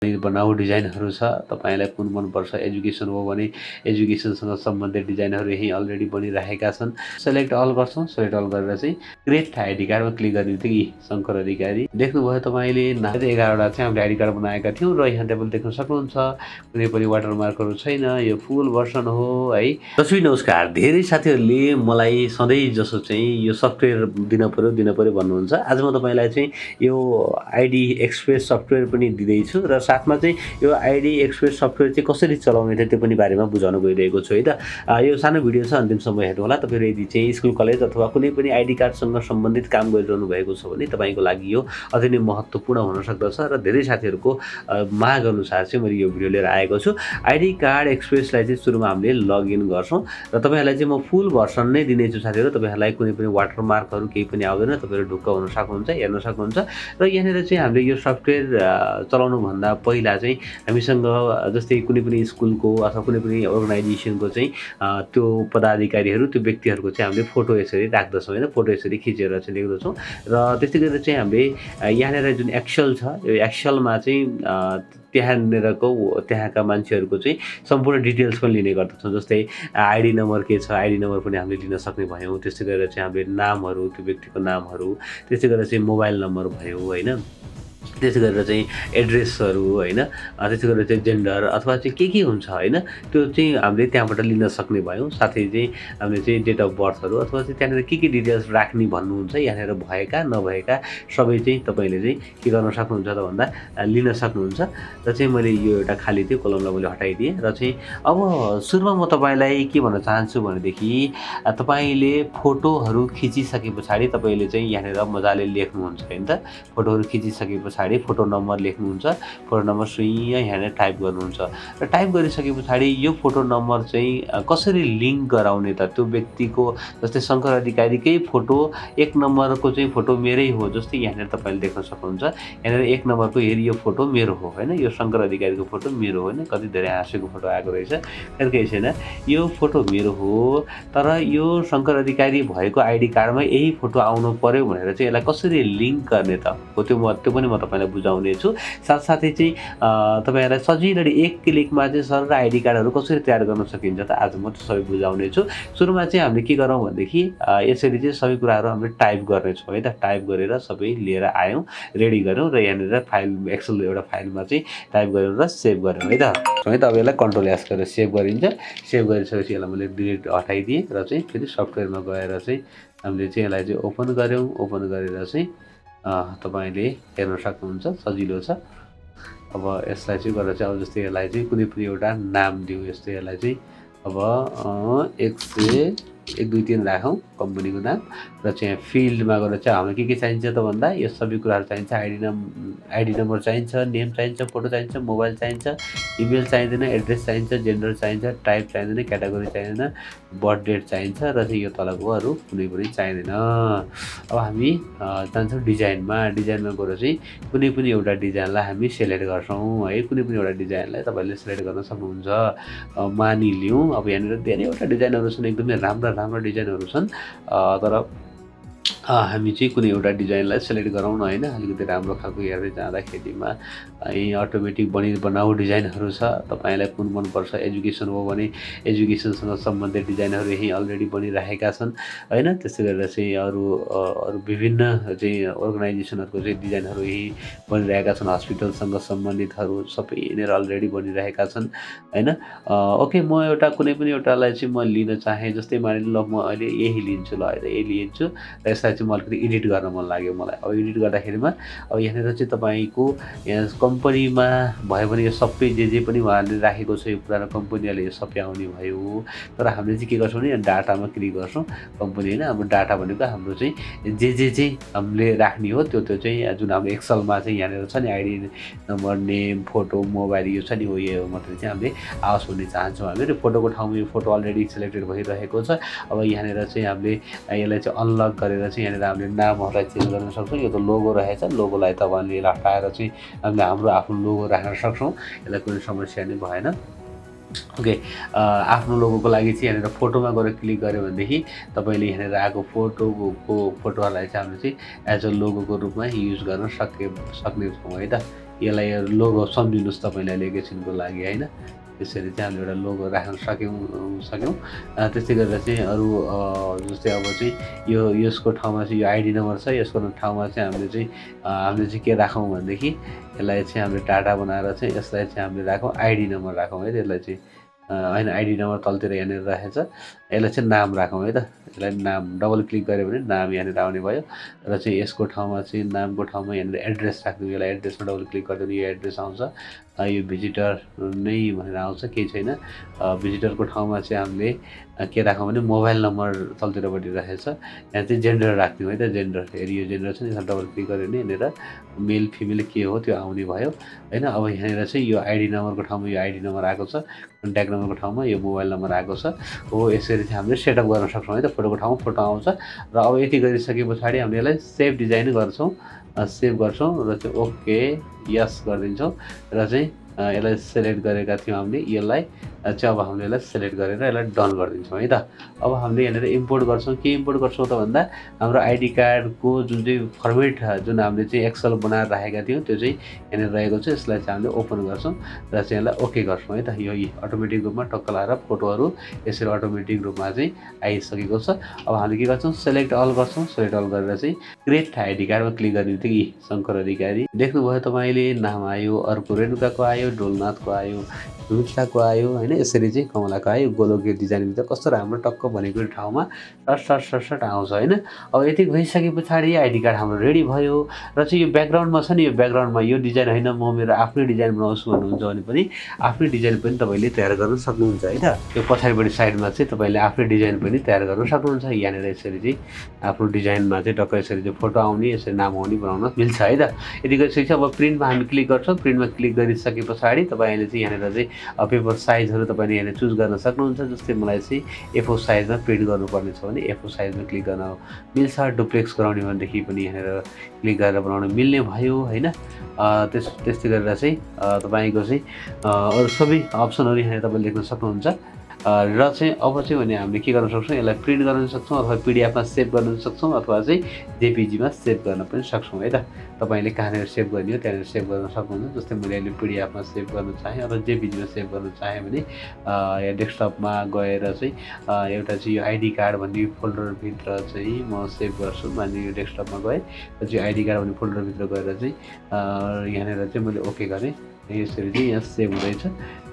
बनाऊ डिजाइनहरू छ तपाईलाई कुन मनपर्छ एजुकेसन हो भने एजुकेसनसँग सम्बन्धित डिजाइनहरू यही अलरेडी बनिरहेका छन् सेलेक्ट अल गर्छौँ सेलेक्ट अल गरेर चाहिँ क्रिएट आइडी कार्डमा क्लिक गर्ने बित्तिकै शङ्कर अधिकारी देख्नुभयो तपाईँले 11वटा चाहिँ हामीले आइडी कार्ड बनाएका थियौँ र यहाँ टेबल देख्न सक्नुहुन्छ कुनै पनि वाटरमार्कहरू छैन यो फुल भर्सन हो है तस्बिर नमस्कार धेरै साथीहरूले मलाई सधैँ जसो चाहिँ यो सफ्टवेयर दिन पर्यो भन्नुहुन्छ आज म तपाईँलाई चाहिँ यो आइडी एक्सप्रेस सफ्टवेयर पनि दिँदैछु र साथमा चाहिँ यो आइडी एक्सप्रेस सफ्टवेयर चाहिँ कसरी चलाउने त्यो पनि बारेमा बुझाउन गइरहेको छु है त यो सानो भिडियो छ अन्तिमसम्म हेर्नु होला तपाईँहरू यदि चाहिँ स्कुल कलेज अथवा कुनै पनि आइडी कार्डसँग सम्बन्धित काम गरिरहनु भएको छ भने तपाईँको लागि यो अझै नै महत्त्वपूर्ण हुन सक्दछ र धेरै साथीहरूको माग अनुसार चाहिँ मैले यो भिडियो लिएर आएको छु आइडी कार्ड एक्सप्रेसलाई चाहिँ सुरुमा हामीले लगइन गर्छौँ र तपाईँहरूलाई चाहिँ म फुल भर्सन नै दिनेछु साथीहरू तपाईँहरूलाई कुनै पनि वाटरमार्कहरू केही पनि आउँदैन तपाईँहरू ढुक्क हुन सक्नुहुन्छ हेर्न सक्नुहुन्छ र यहाँनिर चाहिँ हामीले यो सफ्टवेयर चलाउनुभन्दा पहिला चाहिँ हामीसँग जस्तै कुनै पनि स्कुलको अथवा कुनै पनि अर्गनाइजेसनको चाहिँ त्यो पदाधिकारीहरू त्यो व्यक्तिहरूको चाहिँ हामीले फोटो यसरी राख्दछौँ होइन फोटो यसरी खिचेर चाहिँ लेख्दछौँ र त्यस्तै गरेर चाहिँ हामीले यहाँनिर जुन एक्सेल छ यो एक्सेलमा चाहिँ त्यहाँका मान्छेहरूको चाहिँ सम्पूर्ण डिटेल्स पनि लिने गर्दछौँ जस्तै आइडी नम्बर के छ आइडी नम्बर पनि हामीले लिन सक्ने भयौँ त्यस्तै गरेर चाहिँ हामीले नामहरू त्यो व्यक्तिको नामहरू त्यस्तै गरेर चाहिँ मोबाइल नम्बर भयो होइन त्यसै गरेर चाहिँ एड्रेसहरू होइन त्यसै गरेर चाहिँ जेन्डर अथवा चाहिँ के हुन्छ होइन त्यो चाहिँ हामीले त्यहाँबाट लिन सक्ने भयौँ साथै चाहिँ हामीले चाहिँ डेट अफ बर्थहरू अथवा चाहिँ त्यहाँनिर के डिटेल्स राख्ने भन्नुहुन्छ यहाँनिर भएका नभएका सबै चाहिँ तपाईँले चाहिँ के गर्न सक्नुहुन्छ त भन्दा लिन सक्नुहुन्छ र चाहिँ मैले यो एउटा खाली थियो कलमलाई मैले हटाइदिएँ र चाहिँ अब सुरुमा म तपाईँलाई के भन्न चाहन्छु भनेदेखि तपाईँले फोटोहरू खिचिसके पछाडि तपाईँले चाहिँ यहाँनिर मजाले लेख्नुहुन्छ होइन त फोटोहरू खिचिसके पछाडि फोटो नम्बर लेख्नुहुन्छ फोटो नम्बर सुइँ यहाँनिर टाइप गर्नुहुन्छ र टाइप गरिसके पछाडि यो फोटो नम्बर चाहिँ कसरी लिङ्क गराउने त त्यो व्यक्तिको जस्तै शङ्कर अधिकारीकै फोटो एक नम्बरको चाहिँ फोटो मेरै हो जस्तै यहाँनिर तपाईँले देख्न सक्नुहुन्छ यहाँनिर एक नम्बरको हेरी यो फोटो मेरो हो होइन यो शङ्कर अधिकारीको फोटो मेरो हो होइन कति धेरै हाँसेको फोटो आएको रहेछ केही छैन यो फोटो मेरो हो तर यो शङ्कर अधिकारी भएको आइडी कार्डमा यही फोटो आउनु पर्यो भनेर चाहिँ यसलाई कसरी लिङ्क गर्ने त हो त्यो पनि म तपाईँलाई बुझाउने छु साथसाथै चाहिँ तपाईँहरूलाई सजिलै एक क्लिकमा चाहिँ सरल आइडी कार्डहरू कसरी तयार गर्न सकिन्छ त आज म त्यो सबै बुझाउने छु सुरुमा चाहिँ हामीले के गरौँ भनेदेखि यसरी चाहिँ सबै कुराहरू हामीले टाइप गर्नेछौँ है त टाइप गरेर सबै लिएर आयौँ रेडी गऱ्यौँ र यहाँनिर फाइल एक्सेल एउटा फाइलमा चाहिँ टाइप गरेर र सेभ गऱ्यौँ है त अब यसलाई कन्ट्रोल एस गरेर सेभ गरिन्छ सेभ गरिसकेपछि यसलाई मैले डिलिट हटाइदिएँ र चाहिँ फेरि सफ्टवेयरमा गएर चाहिँ हामीले चाहिँ यसलाई चाहिँ ओपन गऱ्यौँ ओपन गरेर चाहिँ तपाईँले हेर्न सक्नुहुन्छ सजिलो छ अब यसलाई चाहिँ गरेर चाहिँ अब जस्तै यसलाई चाहिँ कुनै पनि एउटा नाम दिउँ यस्तै यसलाई चाहिँ अब 100 1 2 3 राखौँ कम्पनीको नाम र चाहिँ फिल्डमा गएर चाहिँ हामीलाई के चाहिन्छ त भन्दा यो सबै कुराहरू चाहिन्छ आइडी नम्बर चाहिन्छ नेम चाहिन्छ फोटो चाहिन्छ मोबाइल चाहिन्छ इमेल चाहिँदैन एड्रेस चाहिन्छ जेन्डर चाहिन्छ टाइप चाहिँदैन क्याटेगोरी चाहिँदैन बर्थ डेट चाहिन्छ र चाहिँ यो तलको अरू कुनै पनि चाहिँदैन अब हामी जान्छौँ डिजाइनमा गएर चाहिँ कुनै पनि एउटा डिजाइनलाई हामी सेलेक्ट गर्छौँ है कुनै पनि एउटा डिजाइनलाई तपाईँले सेलेक्ट गर्न सक्नुहुन्छ मानिलिउँ अब यहाँनिर धेरैवटा डिजाइनहरू छन् एकदमै राम्रा डिजाइनहरू छन् तर हामी चाहिँ कुनै एउटा डिजाइनलाई सेलेक्ट गरौँ न होइन अलिकति राम्रो खालको हेर्दै जाँदाखेरिमा यही अटोमेटिक बनाऊ डिजाइनहरू छ तपाईँलाई कुन मनपर्छ एजुकेसन हो भने एजुकेसनसँग सम्बन्धित डिजाइनहरू यही अलरेडी बनिरहेका छन् होइन त्यस्तै गरेर चाहिँ अरू विभिन्न चाहिँ अर्गनाइजेसनहरूको चाहिँ डिजाइनहरू यही बनिरहेका छन् हस्पिटलसँग सम्बन्धितहरू सबै यहाँनिर अलरेडी बनिरहेका छन् होइन ओके म एउटा कुनै पनि एउटालाई चाहिँ म लिन चाहेँ जस्तै मानिलिनु ल म अहिले यही लिन्छु ल होइन यही लिन्छु र यसलाई चाहिँ म अलिकति एडिट गर्न मन लाग्यो मलाई अब एडिट गर्दाखेरिमा अब यहाँनिर चाहिँ तपाईँको यहाँ कम्पनीमा भयो भने यो सबै जे पनि उहाँहरूले राखेको छ यो पुरानो कम्पनीहरूले यो सबै आउने भयो तर हामीले चाहिँ के गर्छौँ भने यहाँ डाटामा क्लिक गर्छौँ कम्पनी होइन हाम्रो डाटा भनेको हाम्रो चाहिँ जे चाहिँ हामीले राख्ने हो त्यो चाहिँ जुन हाम्रो एक्सेलमा चाहिँ यहाँनिर छ नि ID number name photo mobile यो छ नि हो यो मात्रै चाहिँ हामीले आओस् भन्ने चाहन्छौँ हामीले फोटोको ठाउँमा यो फोटो अलरेडी सिलेक्टेड भइरहेको छ अब यहाँनिर चाहिँ हामीले यसलाई चाहिँ अनलक गरेर चाहिँ यहाँनिर हामीले नामहरूलाई चेन्ज गर्न सक्छौँ यो त लोगो रहेछ लोगोलाई तपाईँले यसलाई हटाएर चाहिँ हामीले हाम्रो आफ्नो लोगो राख्न सक्छौँ यसलाई कुनै समस्या नै भएन ओके आफ्नो लोगोको लागि चाहिँ यहाँनिर फोटोमा गएर क्लिक गऱ्यो भनेदेखि तपाईँले यहाँनिर आएको फोटोहरूलाई चाहिँ हामीले चाहिँ एज अ लोगोको रूपमा युज गर्न सक्ने छौँ है त यसलाई लोगो सम्झिनुहोस् तपाईँले अहिले एकैछिनको लागि होइन। त्यसरी चाहिँ हामीले एउटा लोगो राख्न सक्यौँ। त्यस्तै गरेर चाहिँ अरू जस्तै अब चाहिँ यसको ठाउँमा चाहिँ यो आइडी नम्बर छ, यसको ठाउँमा चाहिँ हामीले चाहिँ के राखौँ भनेदेखि यसलाई चाहिँ हामीले डाटा बनाएर चाहिँ यसलाई चाहिँ हामीले राखौँ आइडी नम्बर राखौँ है। त्यसलाई चाहिँ होइन आइडी नम्बर तलतिर यहाँनिर राखेछ, यसलाई चाहिँ नाम राखौँ है त। यसलाई नाम डबल क्लिक गऱ्यो भने नाम यहाँनिर आउने भयो र चाहिँ यसको ठाउँमा चाहिँ नामको ठाउँमा यहाँनिर एड्रेस राख्नु। यसलाई एड्रेसमा डबल क्लिक गरिदियो भने यो एड्रेस आउँछ। यो भिजिटर नै भनेर आउँछ, केही छैन। भिजिटरको ठाउँमा चाहिँ हामीले के राखौँ भने मोबाइल नम्बर तलतिरपट्टि राखेछ। यहाँ चाहिँ जेन्डर राख्ने हो है त। जेन्डर हेरी यो जेन्डर छ नि, यसलाई डबल क्लिक गऱ्यो भने यहाँनिर मेल फिमेल के हो त्यो आउने भयो होइन। अब यहाँनिर चाहिँ यो आइडी नम्बरको ठाउँमा यो आइडी नम्बर आएको छ, कन्ट्याक्ट नम्बरको ठाउँमा यो मोबाइल नम्बर आएको छ हो। यसरी चाहिँ हामीले सेटअप गर्न सक्छौँ है त। फोटोको ठाउँमा फोटो आउँछ र अब यति गरिसके पछाडि हामीले यसलाई सेभ डिजाइन गर्छौँ, सेभ गर्छौँ र चाहिँ ओके यस गरिदिन्छौँ र चाहिँ यसलाई सेलेक्ट गरेका थियौँ हामीले। यसलाई चाहिँ अब हामीले यसलाई सेलेक्ट गरेर यसलाई डन गरिदिन्छौँ है त। अब हामीले यहाँनिर इम्पोर्ट गर्छौँ। के इम्पोर्ट गर्छौँ त भन्दा हाम्रो आइडी कार्डको जुन चाहिँ फर्मेट जुन हामीले चाहिँ एक्सेल बनाएर राखेका थियौँ त्यो चाहिँ यहाँनिर रहेको छ। यसलाई चाहिँ हामीले ओपन गर्छौँ र चाहिँ यसलाई ओके गर्छौँ है त। यो अटोमेटिक रूपमा टक्क लगाएर फोटोहरू यसरी अटोमेटिक रूपमा चाहिँ आइसकेको छ। अब हामीले के गर्छौँ, सेलेक्ट अल गर्छौँ। सेलेक्ट अल गरेर चाहिँ क्रिएट आइडी कार्डमा क्लिक गर्ने बित्तिकै शङ्कर अधिकारी देख्नुभयो तपाईँले, नाम आयो, अर्को रेणुकाको आयो, डोलनाथको आयो, रुचिताको आयो होइन। यसरी चाहिँ कमलाको आयो। गोलोके डिजाइनभित्र कस्तो राम्रो टक्क भनेको ठाउँमा सट आउँछ होइन। अब यति भइसके पछाडि आइडी कार्ड हाम्रो रेडी भयो र चाहिँ यो ब्याकग्राउन्डमा छ नि, यो ब्याकग्राउन्डमा यो डिजाइन होइन म मेरो आफ्नै डिजाइन बनाउँछु भन्नुहुन्छ भने पनि आफ्नै डिजाइन पनि तपाईँले तयार गर्न सक्नुहुन्छ है त। यो पछाडिपट्टि साइडमा चाहिँ तपाईँले आफ्नै डिजाइन पनि तयार गर्न सक्नुहुन्छ। यहाँनिर यसरी चाहिँ आफ्नो डिजाइनमा चाहिँ टक्क यसरी चाहिँ फोटो आउने, यसरी नाम आउने बनाउन मिल्छ है त। यति गरिसकेपछि अब प्रिन्टमा हामी क्लिक गर्छौँ। प्रिन्टमा क्लिक गरिसके पछाडि तपाईँले चाहिँ यहाँनिर चाहिँ पेपर साइजहरू तपाईँले यहाँनिर चुज गर्न सक्नुहुन्छ। जस्तै मलाई चाहिँ A4 साइजमा प्रिन्ट गर्नुपर्ने छ भने A4 साइजमा क्लिक गर्न मिल्छ। डुप्लेक्स गराउने भनेदेखि पनि यहाँनिर क्लिक गरेर बनाउन मिल्ने भयो होइन। त्यस्तै गरेर चाहिँ तपाईँको चाहिँ अरू सबै अप्सनहरू यहाँनिर तपाईँले देख्न सक्नुहुन्छ। र चाहिँ अब चाहिँ भने हामीले के गर्न सक्छौँ, यसलाई प्रिन्ट गर्न सक्छौँ अथवा पिडिएफमा सेभ गर्न सक्छौँ अथवा चाहिँ जेपिजीमा सेभ गर्न पनि सक्छौँ है त। तपाईँले कहाँनिर सेभ गर्ने हो त्यहाँनिर सेभ गर्न सक्नुहुन्छ। जस्तै मैले अहिले पिडिएफमा सेभ गर्न चाहेँ अथवा जेपिजीमा सेभ गर्न चाहेँ भने यहाँ डेस्कटपमा गएर चाहिँ एउटा चाहिँ यो आइडी कार्ड भन्ने फोल्डरभित्र चाहिँ म सेभ गर्छु। माने यो डेस्कटपमा गएँ र चाहिँ आइडी कार्ड भन्ने फोल्डरभित्र गएर चाहिँ यहाँनिर चाहिँ मैले ओके गरेँ। यसरी चाहिँ यहाँ सेभ हुँदैछ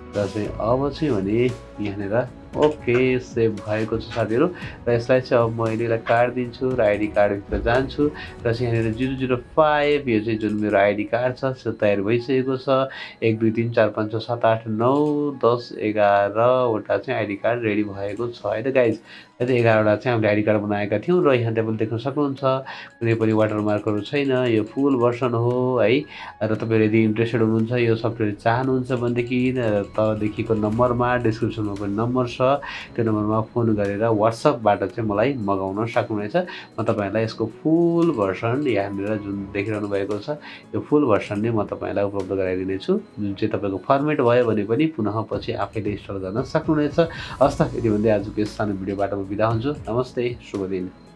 र चाहिँ अब चाहिँ भने यहाँनिर ओके सेभ भएको छ साथीहरू। र यसलाई चाहिँ अब मैले यसलाई काटिदिन्छु र आइडी कार्डभित्र जान्छु र चाहिँ यहाँनिर 005 यो चाहिँ जुन मेरो आइडी कार्ड छ त्यो तयार भइसकेको छ। 1 2 3 4 5 6 7 8 9 10 11वटा चाहिँ आइडी कार्ड रेडी भएको छ है त गाइज। है त 11वटा चाहिँ हामीले आइडी कार्ड बनाएका थियौँ र यहाँ तपाईँले देख्न सक्नुहुन्छ कुनै पनि वाटरमार्कहरू छैन। यो फुल भर्सन हो है। र तपाईँहरू यदि इन्ट्रेस्टेड हुनुहुन्छ यो सफ्टवेयर चाहनुहुन्छ भनेदेखि तलदेखिको नम्बरमा डिस्क्रिप्सनमा पनि नम्बर छ, त्यो नम्बरमा फोन गरेर वाट्सएपबाट चाहिँ मलाई मगाउन सक्नुहुनेछ। म तपाईँहरूलाई यसको फुल भर्सन यहाँनिर जुन देखिरहनु भएको छ यो फुल भर्सन नै म तपाईँलाई उपलब्ध गराइदिनेछु। जुन चाहिँ तपाईँको फर्मेट भयो भने पनि पुनः पछि आफैले इन्स्टल गर्न सक्नुहुनेछ। हस् त, यति भन्दै आजको यस सानो भिडियोबाट म बिदा हुन्छु। नमस्ते, शुभ दिन।